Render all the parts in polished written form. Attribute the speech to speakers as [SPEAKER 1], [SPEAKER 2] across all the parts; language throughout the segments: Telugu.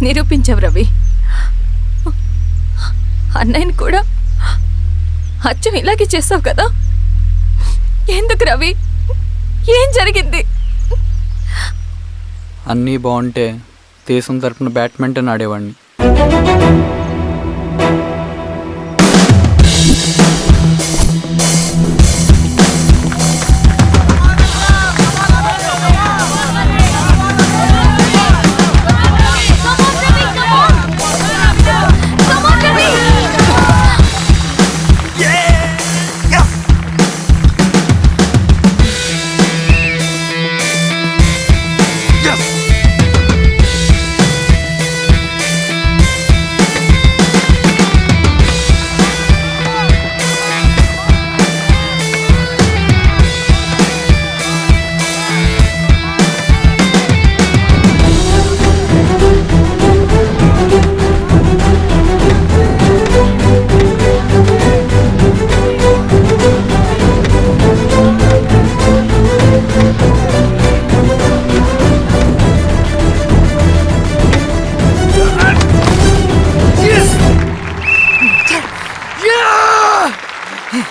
[SPEAKER 1] నిరూపించావు రవి. అన్నయ్యని కూడా అచ్చం ఇలాగే చేస్తావు కదా? ఎందుకు రవి? ఏం జరిగింది?
[SPEAKER 2] అన్నీ బాగుంటే దేశం తరపున బ్యాడ్మింటన్ ఆడేవాడిని.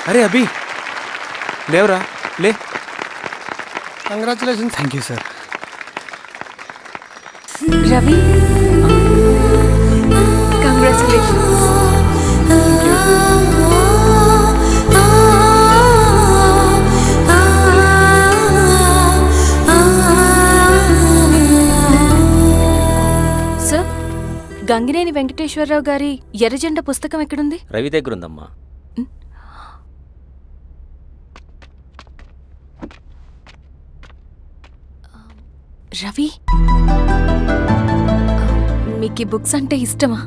[SPEAKER 3] అరే అభి, లేవరా, లే.
[SPEAKER 4] Congratulation.
[SPEAKER 2] Thank you sir.
[SPEAKER 1] Ravi, congratulations. Sir, Gangineni Venkateswararao గారి ఎర్రజెండా పుస్తకం ఎక్కడుంది?
[SPEAKER 3] రవి దగ్గర ఉందమ్మా.
[SPEAKER 1] రవి, మీకు ఈ బుక్స్ అంటే ఇష్టమా?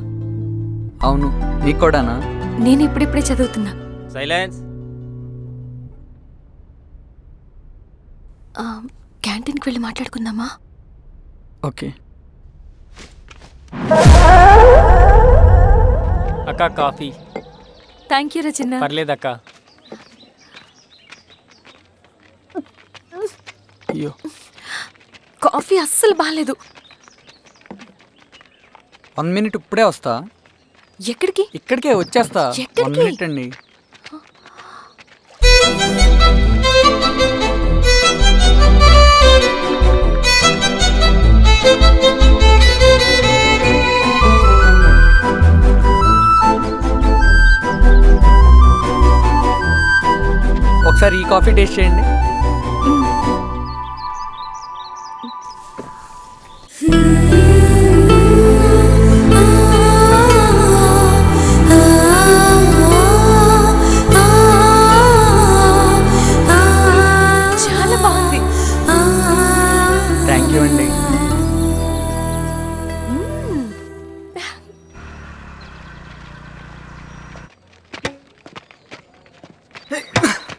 [SPEAKER 2] అవును, నీకు కూడానా?
[SPEAKER 1] నేను ఇప్పుడిప్పుడే చదువుతున్నా.
[SPEAKER 3] సైలెన్స్.
[SPEAKER 1] క్యాంటీన్కి వెళ్ళి మాట్లాడుకుందామా?
[SPEAKER 2] ఓకే.
[SPEAKER 5] అక్క కాఫీ.
[SPEAKER 1] థ్యాంక్ యూ రచన.
[SPEAKER 5] పర్లేదక్క.
[SPEAKER 2] అయ్యో,
[SPEAKER 1] కాఫీ అస్సలు బాగాలేదు.
[SPEAKER 2] 1 minute ఇప్పుడే వస్తా.
[SPEAKER 1] ఎక్కడికి?
[SPEAKER 2] ఇక్కడికే వచ్చేస్తా. 1 minute అండి. ఒకసారి ఈ కాఫీ టేస్ట్ చేయండి.
[SPEAKER 1] చాలా బాగుంది.
[SPEAKER 2] థ్యాంక్ యూ అండి.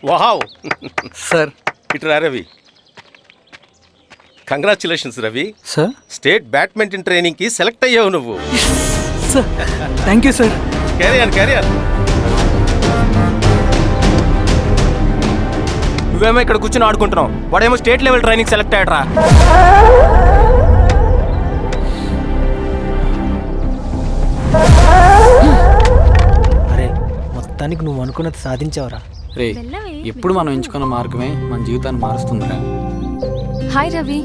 [SPEAKER 6] Wow
[SPEAKER 2] sir.
[SPEAKER 6] ఇట్రా Ravi. Congratulations Ravi.
[SPEAKER 2] Sir,
[SPEAKER 6] state badminton ట్రైనింగ్కి సెలెక్ట్ అయ్యావు నువ్వు.
[SPEAKER 2] Sir thank you sir.
[SPEAKER 6] Career.
[SPEAKER 3] నువ్వేమో ఇక్కడ కూర్చొని ఆడుకుంటున్నావు, వాడేమో స్టేట్ లెవెల్ ట్రైనింగ్ సెలెక్ట్ అయ్యాడ్రా.
[SPEAKER 4] అరే, మొత్తానికి నువ్వు అనుకున్నది సాధించావురా.
[SPEAKER 2] రే, ఎప్పుడు మనం ఎంచుకున్న మార్గమే మన జీవితాన్ని మారుస్తుందిరా.
[SPEAKER 1] Hi Ravi.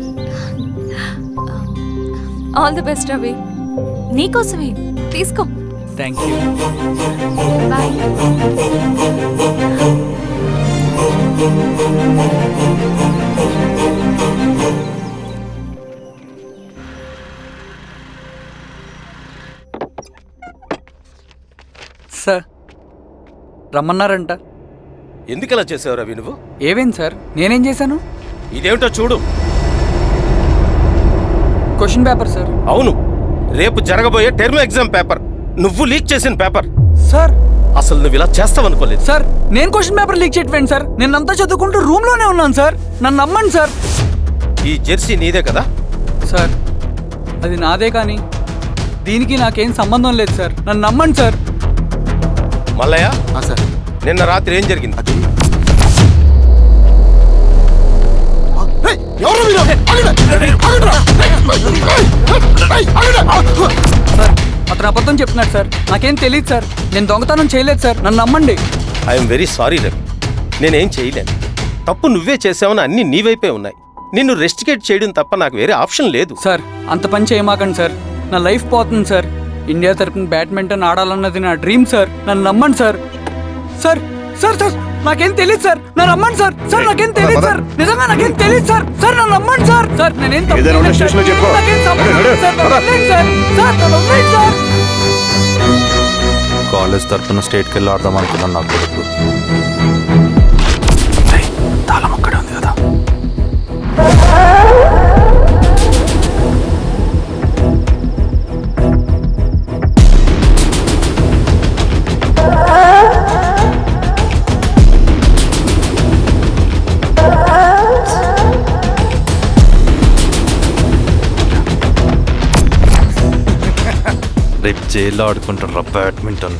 [SPEAKER 1] All the best Ravi. నీకోసమే, తీసుకో.
[SPEAKER 2] Thank you.
[SPEAKER 1] బాయ్.
[SPEAKER 2] సార్, రమ్మన్నారంట.
[SPEAKER 6] ఎందుకలా చేసావు రవి నువ్వు?
[SPEAKER 2] ఏవేంటి సార్, నేనేం చేశాను?
[SPEAKER 6] ఇదేమిటో చూడు.
[SPEAKER 2] Question paper sir.
[SPEAKER 6] అవును, రేపు జరగబోయే టర్మ్ ఎగ్జామ్ పేపర్. నువ్వు లీక్ చేసిన పేపర్.
[SPEAKER 2] సార్,
[SPEAKER 6] అసలు నువ్వు ఇలా చేస్తావనుకోలేదు.
[SPEAKER 2] సార్, నేను క్వశ్చన్ పేపర్ లీక్ చేయట్లేండి సార్. నేనంతా చదువుకుంటూ రూమ్లోనే ఉన్నాను సార్. నన్ను నమ్మండి సార్.
[SPEAKER 6] ఈ జెర్సీ నీదే కదా?
[SPEAKER 2] సార్, అది నాదే, కానీ దీనికి నాకేం సంబంధం లేదు సార్. నన్ను నమ్మండి సార్.
[SPEAKER 6] మల్లయ్య,
[SPEAKER 3] సార్,
[SPEAKER 6] నిన్న రాత్రి ఏం జరిగింది?
[SPEAKER 7] ఎవరు
[SPEAKER 2] అతను అబద్ధం చెప్తున్నాడు సార్. నాకేం తెలియదు సార్. నేను దొంగతనం చేయలేదు సార్. నన్ను నమ్మండి.
[SPEAKER 6] ఐఎమ్ వెరీ సారీ రవి, నేనేం చేయలేను. తప్పు నువ్వే చేసావని అన్నీ నీ వైపే ఉన్నాయి. నిన్ను రెస్టికేట్ చేయడం తప్ప నాకు వేరే ఆప్షన్ లేదు.
[SPEAKER 2] సార్ అంత పని చేయమాకండి సార్. నా లైఫ్ పోతుంది సార్. ఇండియా తరపున బ్యాడ్మింటన్ ఆడాలన్నది నా డ్రీమ్ సార్. నన్ను నమ్మండి సార్. సార్ సార్ సార్ నాకేం తెలియదు సార్. నన్ను నమ్మండి సార్. సార్ నాకేం తెలియదు సార్. నిజంగా నాకేం తెలియదు సార్. సార్ నన్ను నమ్మండి సార్. సార్ నేనేం తప్పు
[SPEAKER 5] ఏదైనా ఉంటే
[SPEAKER 2] చేయలేదు సార్.
[SPEAKER 5] స్టేషన్లో చెప్పుకో.
[SPEAKER 2] నాకేం సంబంధం లేదు సార్. నన్ను వదిలేయండి సార్. సార్ నన్ను వదిలేయండి సార్.
[SPEAKER 5] కాలేజ్ తరఫున స్టేట్కి వెళ్ళి ఆడదాం అనుకున్నాను. నా కొడుకు తాళం అక్కడే ఉంది కదా. రేపు జైల్లో ఆడుకుంటారా బ్యాడ్మింటన్?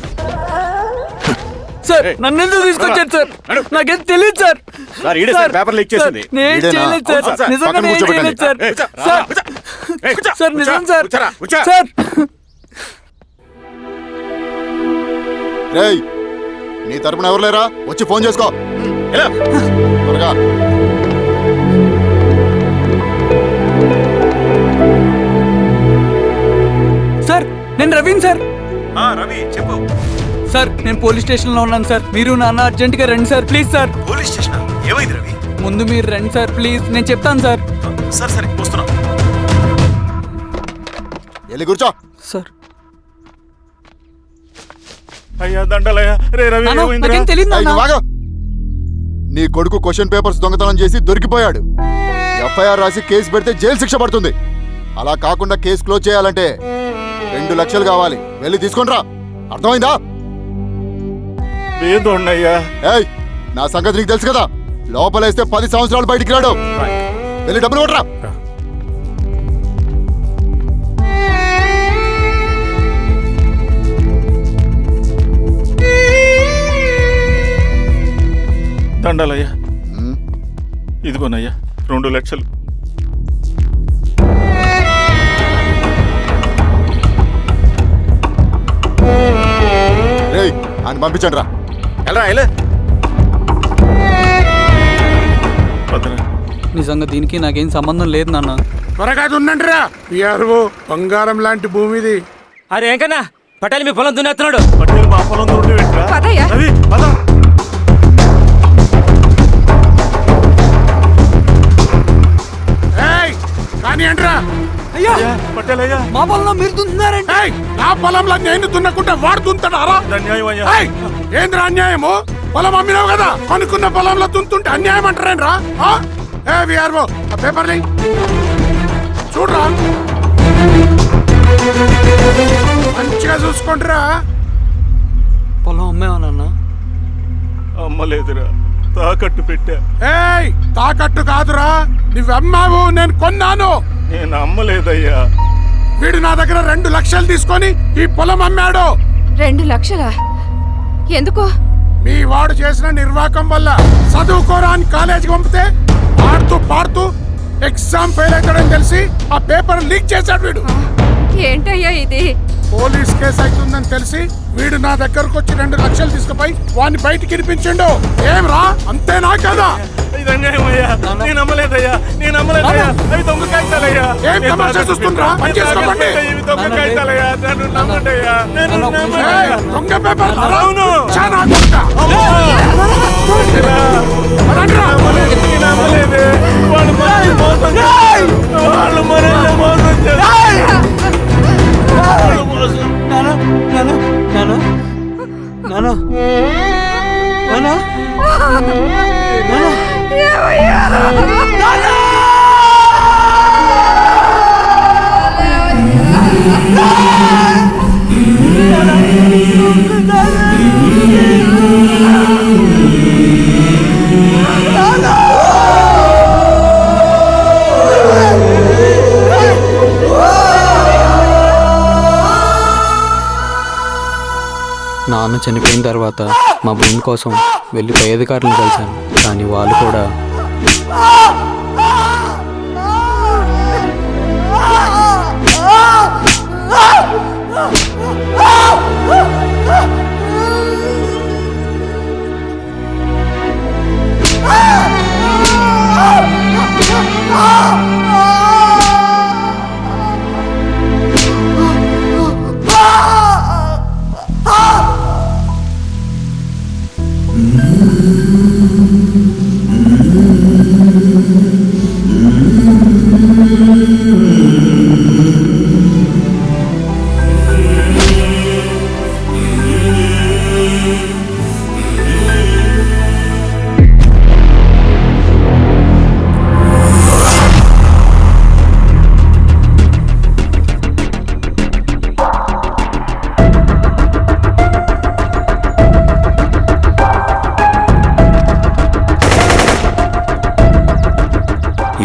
[SPEAKER 2] సార్ నన్ను ఎందుకు తీసుకొచ్చారు సార్? నాకేం తెలియదు సార్.
[SPEAKER 7] సార్, ఈడే సార్ పేపర్ లీక్ చేసింది.
[SPEAKER 2] నేను చేయలేదు సార్.
[SPEAKER 7] అవును సార్.
[SPEAKER 2] నిజంగా
[SPEAKER 7] పక్కన
[SPEAKER 2] నేను
[SPEAKER 7] కూర్చోబెట్టండి.
[SPEAKER 2] చేయలేదు సార్. సార్ సార్ నిజం సార్.
[SPEAKER 7] కూర్చోరా.
[SPEAKER 2] సార్
[SPEAKER 8] రేయ్, నీ తరపున ఎవరు లేరా? వచ్చి ఫోన్ చేసుకో త్వరగా.
[SPEAKER 2] సార్ నేను రవీన్ సార్.
[SPEAKER 7] రవి చెప్పు.
[SPEAKER 2] సార్ నేను పోలీస్ స్టేషన్లో ఉన్నాను సార్. మీరు నాన్న అర్జెంటుగా రండి sir. Please sir.
[SPEAKER 7] Police station ఏమైంది రవి?
[SPEAKER 2] ముందు మీరు రండి సార్ ప్లీజ్. నేను చెప్తాను సార్.
[SPEAKER 7] సరే వస్తున్నా.
[SPEAKER 8] వెళ్ళి కూర్చో.
[SPEAKER 2] సార్
[SPEAKER 7] అయ్యా దండలయ్యా. రే రవి
[SPEAKER 2] నాన్న,
[SPEAKER 7] ఏమైందిరా?
[SPEAKER 2] నాకేం తెలియదు
[SPEAKER 8] ఏయ్,
[SPEAKER 2] నాన్న.
[SPEAKER 8] నువ్వు ఆగు. నీ కొడుకు క్వశ్చన్ పేపర్స్ దొంగతనం చేసి దొరికిపోయాడు. ఎఫ్ఐఆర్ రాసి కేసు పెడితే జైలు శిక్ష పడుతుంది. అలా కాకుండా కేసు క్లోజ్ చేయాలంటే 2 లక్షలు కావాలి. వెళ్ళి తీసుకుంట్రా. అర్థమైందా?
[SPEAKER 7] ఏదోన్నయ్యా.
[SPEAKER 8] ఏయ్, నా సంగతి నీకు తెలుసు కదా. లోపలేస్తే 10 సంవత్సరాలు బయటికి రాడు. వెళ్ళి డబ్బులు కొట్టరా.
[SPEAKER 7] దండలయ్యా. ఇదిగోనయ్యా 2 లక్షలు.
[SPEAKER 8] రేయ్, ఆయన పంపించండి రా.
[SPEAKER 6] ఎలా
[SPEAKER 7] పదరా.
[SPEAKER 2] నిజంగా దీనికి నాకేం సంబంధం లేదు నాన్న.
[SPEAKER 9] త్వరగా ఉండండి రా. పిఆర్ఓ బంగారం లాంటి భూమిది.
[SPEAKER 3] అరే ఏంకన్నా పటేల్ మీ పొలం దున్నేస్తున్నాడు.
[SPEAKER 7] పటేల్ మా పొలం దొరికి పెట్టరా.
[SPEAKER 1] పదయ్యా.
[SPEAKER 7] రవి పద.
[SPEAKER 9] ఏయ్, కానీ ఏంట్రా?
[SPEAKER 2] అయ్యా
[SPEAKER 7] పటేల్ అయ్యా.
[SPEAKER 2] మా పొలంలో మీరు దున్నుతున్నారండి.
[SPEAKER 9] ఏయ్, నా పొలంలో నేను దున్నకుంటే వాడు దున్నుతాడారా?
[SPEAKER 7] ఇది అన్యాయం అయ్యా.
[SPEAKER 9] ఏయ్, ఏంద్రా అన్యాయము? పొలం అమ్మినావు కదా, కొనుక్కున్న పొలంలో దున్నుతుంటే అన్యాయం అంటారేంట్రా? ఏ విఆర్ఓ ఆ పేపర్లు చూడరా. మంచిగా చూసుకుంటారా.
[SPEAKER 2] పొలం అమ్మేవా నాన్న?
[SPEAKER 7] అమ్మలేదురా, తాకట్టు పెట్టా.
[SPEAKER 9] ఏయ్, తాకట్టు కాదురా, నువ్వమ్మావు, నేను కొన్నాను.
[SPEAKER 7] నేను అమ్మలేదయ్యా.
[SPEAKER 9] వీడు నా దగ్గర 2 లక్షలు తీసుకొని ఈ పొలం అమ్మాడు.
[SPEAKER 1] 2 లక్షలా? ఎందుకు?
[SPEAKER 9] మీ వాడు చేసిన నిర్వాకం వల్ల చదువుకోరా అని కాలేజీకి పంపితే ఆడుతూ పాడుతూ ఎగ్జామ్ ఫెయిల్ అవుతాడని తెలిసి ఆ పేపర్ లీక్ చేశాడు వీడు.
[SPEAKER 1] ఏంటయ్యా ఇది?
[SPEAKER 9] పోలీస్ కేసు అవుతుందని తెలిసి వీడు నా దగ్గరకు వచ్చి 2 లక్షలు తీసుకుపోయి వాడిని బయటికి వినిపించిండు. ఏం రా, అంతేనా కదా?
[SPEAKER 7] ఇది అన్యాయం అయ్యా. నేను అమ్మలేదయ్యా. నేను అమ్మలేదయ్యా. అవి దొంగ కాగితాలయ్యా.
[SPEAKER 9] ఏం తమాషా చూస్తుండ్రా? పని చేసుకోకండి.
[SPEAKER 7] ఇవి దొంగ కాగితాలయ్యా. నన్ను నమ్మండయ్యా. నేను నమ్మయ్యా.
[SPEAKER 9] ఏయ్, దొంగ పేపర్
[SPEAKER 7] అవును.
[SPEAKER 9] చాలా కొడతా. పదండ్రా.
[SPEAKER 7] నేను అమ్మలేదే. వాళ్ళు మళ్ళీ మోసం చేశారు. వాళ్ళు మరింత మోసం చేశారు. వాళ్ళు మోసం.
[SPEAKER 2] నాన్న నాన్న నాన్న నాన్న నాన్న నాన్న చనిపోయిన తర్వాత మా భూమి కోసం వెళ్ళి పై అధికారులను కలిశాను. కానీ వాళ్ళు కూడా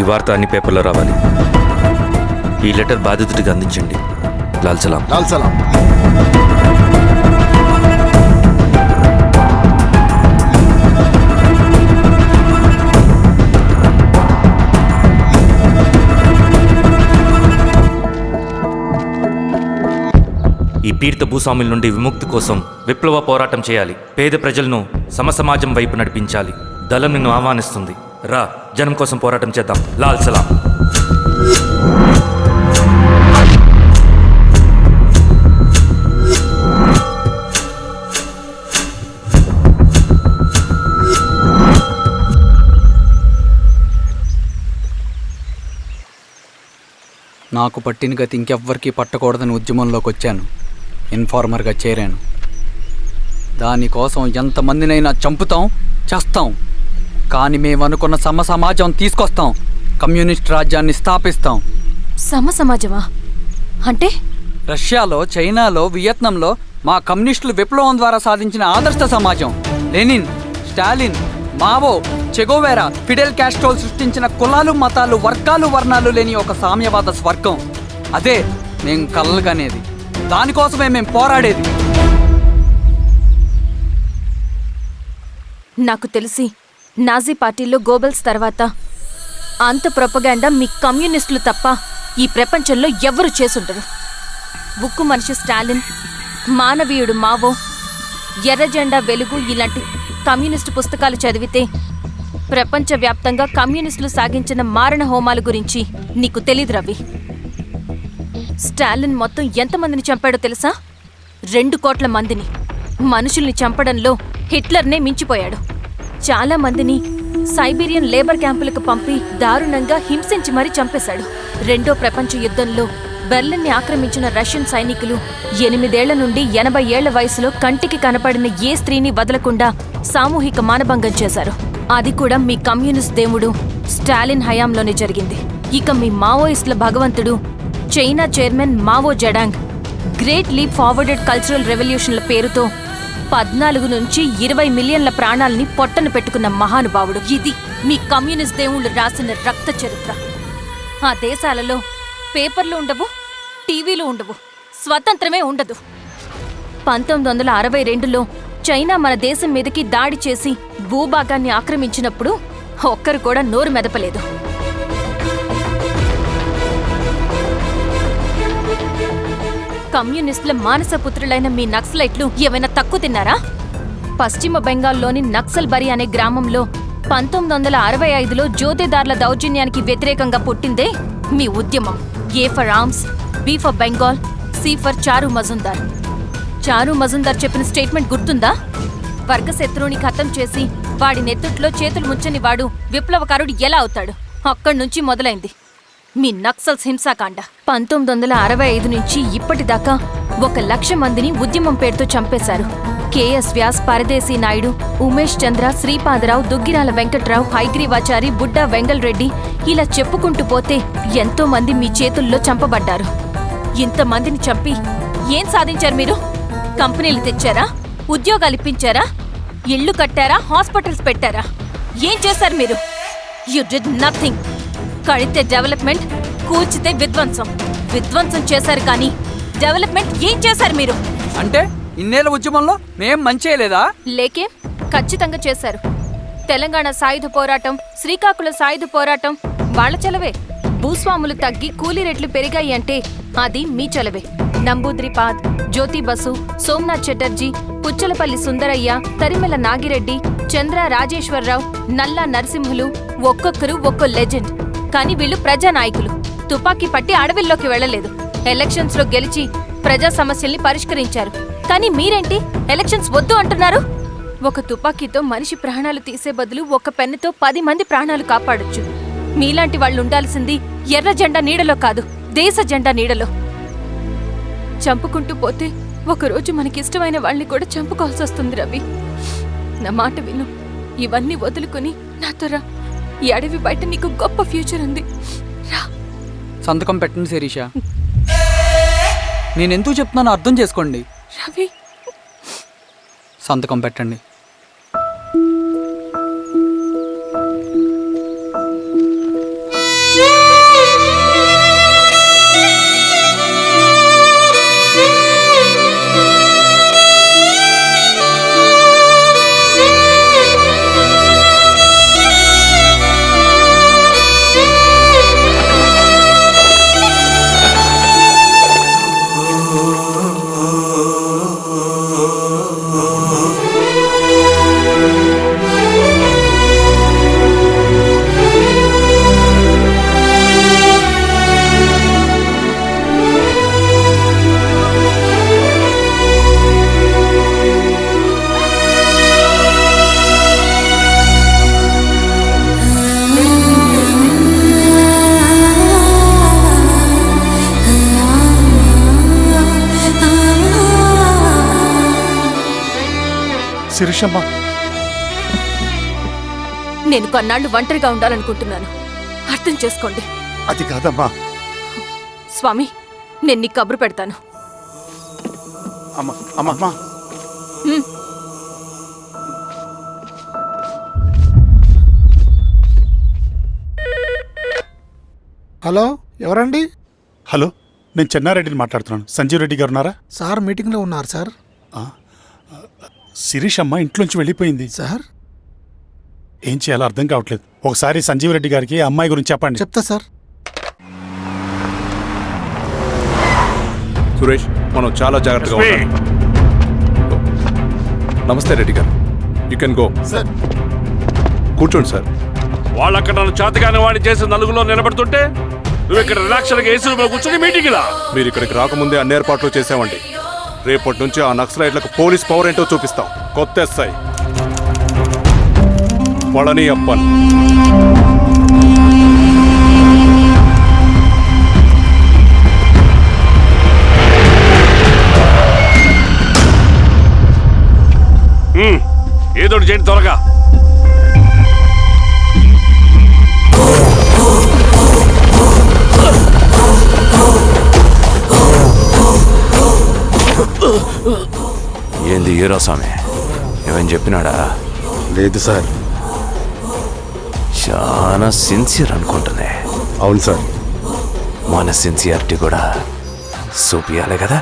[SPEAKER 5] ఈ వార్త అన్ని పేపర్లో రావాలి. ఈ లెటర్ బాధితుడికి అందించండి. లాల్ సలాం.
[SPEAKER 8] లాల్ సలాం.
[SPEAKER 5] ఈ పీడిత భూస్వాముల నుండి విముక్తి కోసం విప్లవ పోరాటం చేయాలి. పేద ప్రజలను సమసమాజం వైపు నడిపించాలి. దళం నిన్ను ఆహ్వానిస్తుంది. రా, జనం కోసం పోరాటం చేద్దాం. లాల్ సలాం.
[SPEAKER 2] నాకు పట్టిన గతి ఇంకెవ్వరికీ పట్టకూడదని ఉద్యమంలోకి వచ్చాను. ఇన్ఫార్మర్గా చేరాను. దానికోసం ఎంతమందినైనా చంపుతాం, చేస్తాం. కానీ మేము అనుకున్న సమాజం తీసుకొస్తాం. కమ్యూనిస్ట్ రాజ్యాన్ని స్థాపిస్తాం.
[SPEAKER 1] సమాజమా అంటే?
[SPEAKER 2] రష్యాలో, చైనాలో, వియత్నంలో మా కమ్యూనిస్టులు విప్లవం ద్వారా సాధించిన ఆదర్శ సమాజం. Lenin, Stalin, Mao, Che Guevara, Fidel Castro సృష్టించిన కులాలు, మతాలు, వర్గాలు, వర్ణాలు లేని ఒక సామ్యవాద స్వర్గం. అదే మేము కలలుగనేది. దానికోసమే మేము పోరాడేది.
[SPEAKER 1] నాకు తెలిసి నాజీ పార్టీలో గోబెల్స్ తర్వాత అంత ప్రొపగాండా మీ కమ్యూనిస్టులు తప్ప ఈ ప్రపంచంలో ఎవ్వరూ చేసుండరు. ఉక్కు మనిషి స్టాలిన్, మానవీయుడు మావో, ఎర్ర జెండా వెలుగు ఇలాంటి కమ్యూనిస్టు పుస్తకాలు చదివితే ప్రపంచవ్యాప్తంగా కమ్యూనిస్టులు సాగించిన మారణ హోమాల గురించి నీకు తెలీదు రవి. స్టాలిన్ మొత్తం ఎంతమందిని చంపాడో తెలుసా? 2 కోట్ల మందిని. మనుషుల్ని చంపడంలో హిట్లర్నే మించిపోయాడు. చాలా మందిని సైబీరియన్ లేబర్ క్యాంపులకు పంపి దారుణంగా హింసించి మరీ చంపేశాడు. 2వ ప్రపంచ యుద్ధంలో బెర్లిన్ని ఆక్రమించిన రష్యన్ సైనికులు 8 ఏళ్ల నుండి 80 ఏళ్ల వయసులో కంటికి కనపడిన ఏ స్త్రీని వదలకుండా సామూహిక మానభంగం చేశారు. అది కూడా మీ కమ్యూనిస్ట్ దేవుడు స్టాలిన్ హయాంలోనే జరిగింది. ఇక మీ మావోయిస్టుల భగవంతుడు China chairman Mao Zedong great leap forwarded cultural రెవల్యూషన్ల పేరుతో 14 నుంచి 20 మిలియన్ల ప్రాణాలని పొట్టన పెట్టుకున్న మహానుభావుడు. ఇది మీ కమ్యూనిస్ట్ దేవుళ్ళు రాసిన రక్త చరిత్ర. ఆ దేశాలలో పేపర్లు ఉండవు, టీవీలు ఉండవు, స్వతంత్రమే ఉండదు. 1962లో చైనా మన దేశం మీదకి దాడి చేసి భూభాగాన్ని ఆక్రమించినప్పుడు ఒక్కరు కూడా నోరు మెదపలేదు. కమ్యూనిస్టుల మానసపుత్రులైన మీ నక్సలైట్లు ఏమైనా తక్కువ తిన్నారా? పశ్చిమ బెంగాల్లోని నక్సల్బరి అనే గ్రామంలో 1965లో జోతేదార్ల దౌర్జన్యానికి వ్యతిరేకంగా పుట్టిందే మీ ఉద్యమం. A for arms, B for Bengal, C for Charu Majumdar. చారు మజుందార్ చెప్పిన స్టేట్మెంట్ గుర్తుందా? వర్గశత్రువుని ఖతం చేసి వాడి నెత్తుట్లో చేతులు ముంచని వాడు విప్లవకారుడు ఎలా అవుతాడు? అక్కడి నుంచి మొదలైంది మీ నక్సల్స్ హింసాకాండ. 1965 నుంచి ఇప్పటిదాకా 1,00,000 మందిని ఉద్యమం పేరుతో చంపేశారు. కేఎస్ వ్యాస్, పరదేశీ నాయుడు, ఉమేష్ చంద్ర, శ్రీపాదరావు, దుగ్గిరాల వెంకట్రావు, హైగ్రీవాచారి, బుడ్డా వెంగల్ రెడ్డి, ఇలా చెప్పుకుంటూ పోతే ఎంతో మంది మీ చేతుల్లో చంపబడ్డారు. ఇంతమందిని చంపి ఏం సాధించారు మీరు? కంపెనీలు తెచ్చారా? ఉద్యోగాలు ఇప్పించారా? ఇళ్లు కట్టారా? హాస్పిటల్స్ పెట్టారా? ఏం చేశారు మీరు? You did nothing. కడితే డెవలప్మెంట్, కూల్చితే విధ్వంసం. విధ్వంసం చేశారు కానీ డెవలప్మెంట్ ఏం చేశారు మీరు?
[SPEAKER 2] అంటే ఇన్నేళ్ల ఉద్యమంలో మేం మంచి చేయలేదా?
[SPEAKER 1] లేకే, ఖచ్చితంగా చేశారు. తెలంగాణ సాయుధ పోరాటం, శ్రీకాకుళం సాయుధ పోరాటం వాళ్ళ చలవే. భూస్వాములు తగ్గి కూలీ రేట్లు పెరిగాయి అంటే అది మీ చలవే. నంబూద్రిపాద్, జ్యోతి బసు, సోమనాథ్ చటర్జీ, పుచ్చలపల్లి సుందరయ్య, తరిమెల నాగిరెడ్డి, చంద్ర రాజేశ్వరరావు, నల్లా నరసింహులు ఒక్కొక్కరు ఒక్కో లెజెండ్. కానీ వీళ్ళు ప్రజానాయకులు. తుపాకీ పట్టి అడవిల్లోకి వెళ్లలేదు. ఎలక్షన్స్ లో గెలిచి ప్రజా సమస్యల్ని పరిష్కరించారు. కానీ మీరేంటి ఎలక్షన్స్ వద్దు అంటున్నారు? ఒక తుపాకీతో మనిషి ప్రాణాలు తీసే బదులు ఒక పెన్నుతో 10 మంది ప్రాణాలు కాపాడొచ్చు. మీలాంటి వాళ్ళు ఉండాల్సింది ఎర్ర జెండా నీడలో కాదు, దేశ జెండా నీడలో. చంపుకుంటూ పోతే ఒకరోజు మనకిష్టమైన వాళ్ళని కూడా చంపుకోవాల్సి వస్తుంది రవి. నా మాట విను. ఇవన్నీ వదులుకుని నాతో రా. ఈ అడవి బయట నీకు గొప్ప ఫ్యూచర్ ఉంది. రా.
[SPEAKER 2] సంతకం పెట్టండి శిరీష. నేనెందుకు చెప్తున్నానో అర్థం చేసుకోండి.
[SPEAKER 1] రవి,
[SPEAKER 2] సంతకం పెట్టండి.
[SPEAKER 7] శిరీషమ్మ
[SPEAKER 1] నేను కొన్నాళ్ళు ఒంటరిగా ఉండాలనుకుంటున్నాను. అర్థం చేసుకోండి.
[SPEAKER 7] అది కాదమ్మా.
[SPEAKER 1] స్వామి, నేను నీకు కబురు పెడతాను.
[SPEAKER 7] అమ్మా అమ్మా
[SPEAKER 1] హ్మ్.
[SPEAKER 9] హలో, ఎవరండి?
[SPEAKER 7] హలో, నేను చెన్నారెడ్డిని మాట్లాడుతున్నాను. సంజీవ్ రెడ్డి గారు ఉన్నారా?
[SPEAKER 9] సార్ మీటింగ్లో ఉన్నారు సార్.
[SPEAKER 7] శిరీషమ్మ ఇంట్లోంచి వెళ్ళిపోయింది
[SPEAKER 9] సార్
[SPEAKER 7] ఏం చేయాలో అర్థం కావట్లేదు. ఒకసారి సంజీవ్ రెడ్డి గారికి ఆ అమ్మాయి గురించి చెప్పండి.
[SPEAKER 9] చెప్తా సార్.
[SPEAKER 10] సురేష్, మనం చాలా జాగ్రత్తగా ఉండాలి. నమస్తే రెడ్డి గారు, యూ కెన్ గో.
[SPEAKER 8] సార్
[SPEAKER 10] కూర్చోండి సార్.
[SPEAKER 11] వాళ్ళక్కడ నన్ను చేతగానే వాడిని చేసి నలుగులో నిలబడుతుంటే నువ్వు ఇక్కడ రిలాక్స్గా ఏసీలో కూర్చొని మీటింగ్ లా.
[SPEAKER 10] మీరు ఇక్కడికి రాకముందే అన్ని ఏర్పాట్లు చేసామండి. రేపటి నుంచి ఆ నక్సలైట్లకు పోలీస్ పవర్ ఏంటో చూపిస్తాం. కొత్త ఎస్ఐ పళని అప్పన్.
[SPEAKER 11] ఏదోటి చేయండి త్వరగా.
[SPEAKER 10] ఏంది హీరో స్వామి, ఏమని చెప్పినాడా? లేదు సార్. చాలా సిన్సియర్ అనుకుంటుంది. అవును సార్, మన సిన్సియారిటీ కూడా చూపియాలి కదా.